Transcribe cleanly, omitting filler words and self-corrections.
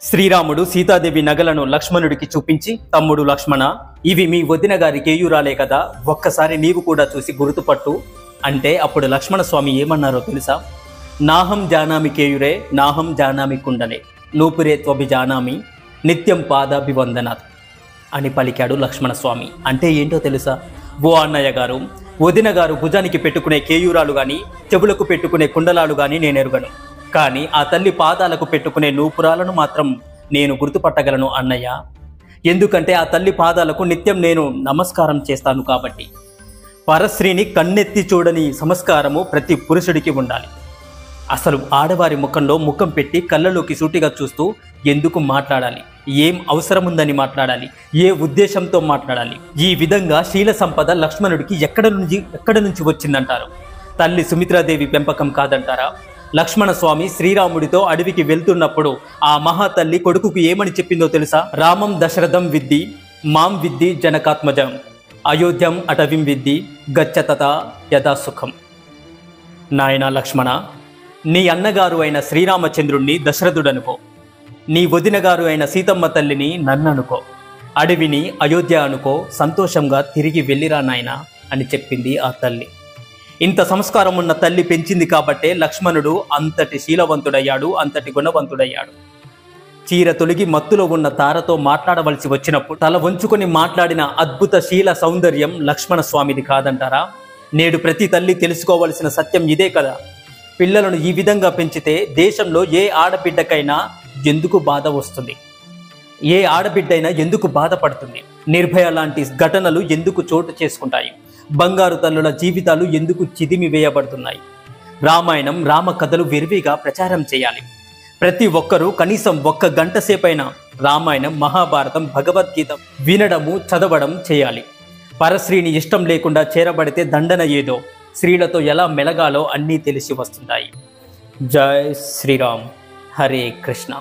శ్రీరాముడు సీతాదేవి నగలను లక్ష్మణుడికి చూపించి, తమ్ముడు లక్ష్మణ, ఇవి మీ వదిన గారి కేయూరాలే కదా, ఒక్కసారి నీవు కూడా చూసి గుర్తుపట్టు అంటే అప్పుడు లక్ష్మణ స్వామి ఏమన్నారో తెలుసా? నాహం జానామి కేయురే, నాహం జానామి కుండలే, నూపురే త్వభిజానామి, నిత్యం పాదాభివందనాత్ అని పలికాడు లక్ష్మణస్వామి. అంటే ఏంటో తెలుసా? ఓ అన్నయ్య గారు, వదిన గారు భుజానికి పెట్టుకునే కేయూరాలు కానీ, చెవులకు పెట్టుకునే కుండలాలు కానీ నేను ఎరుగను, కానీ ఆ తల్లి పాదాలకు పెట్టుకునే నూపురాలను మాత్రం నేను గుర్తుపట్టగలను అన్నయ్య. ఎందుకంటే ఆ తల్లి పాదాలకు నిత్యం నేను నమస్కారం చేస్తాను కాబట్టి. పరశ్రీని కన్నెత్తి చూడని సంస్కారము ప్రతి పురుషుడికి ఉండాలి. అసలు ఆడవారి ముఖంలో ముఖం పెట్టి కళ్ళలోకి సూటిగా చూస్తూ ఎందుకు మాట్లాడాలి, ఏం అవసరం ఉందని మాట్లాడాలి, ఏ ఉద్దేశంతో మాట్లాడాలి? ఈ విధంగా శీల సంపద లక్ష్మణుడికి ఎక్కడ నుంచి వచ్చిందంటారు? తల్లి సుమిత్రాదేవి పెంపకం కాదంటారా? లక్ష్మణ స్వామి శ్రీరాముడితో అడవికి వెళ్తున్నప్పుడు ఆ మహాతల్లి కొడుకుకు ఏమని చెప్పిందో తెలుసా? రామం దశరథం విద్ది, మాం విద్ది జనకాత్మజం, అయోధ్యం అటవిం విద్ది, గచ్చతత యథా సుఖం. నాయనా లక్ష్మణ, నీ అన్నగారు అయిన శ్రీరామచంద్రుణ్ణి దశరథుడనుకో, నీ వదిన గారు అయిన సీతమ్మ తల్లిని నన్ననుకో, అడవిని అయోధ్య అనుకో, సంతోషంగా తిరిగి వెళ్ళిరా నాయనా అని చెప్పింది ఆ తల్లి. ఇంత సంస్కారం ఉన్న తల్లి పెంచింది కాబట్టే లక్ష్మణుడు అంతటి శీలవంతుడయ్యాడు, అంతటి గుణవంతుడయ్యాడు. చీర తొలగి మత్తులో ఉన్న తారతో మాట్లాడవలసి వచ్చినప్పుడు తల వంచుకొని మాట్లాడిన అద్భుత శీల సౌందర్యం లక్ష్మణ స్వామిది కాదంటారా? నేడు ప్రతి తల్లి తెలుసుకోవలసిన సత్యం ఇదే కదా. పిల్లలను ఈ విధంగా పెంచితే దేశంలో ఏ ఆడబిడ్డకైనా ఎందుకు బాధ వస్తుంది? ఏ ఆడబిడ్డైనా ఎందుకు బాధపడుతుంది? నిర్భయ లాంటి ఘటనలు ఎందుకు చోటు చేసుకుంటాయి? బంగారు తల్లుల జీవితాలు ఎందుకు చిదిమి వేయబడుతున్నాయి? రామాయణం, రామ కథలు విరివిగా ప్రచారం చేయాలి. ప్రతి ఒక్కరూ కనీసం 1 గంట సేపైనా రామాయణం, మహాభారతం, భగవద్గీత వినడము, చదవడం చేయాలి. పరశ్రీని ఇష్టం లేకుండా చేరబడితే దండన ఏదో, స్త్రీలతో ఎలా మెలగాలో అన్నీ తెలిసి వస్తుంటాయి. జై శ్రీరామ్. హరే కృష్ణ.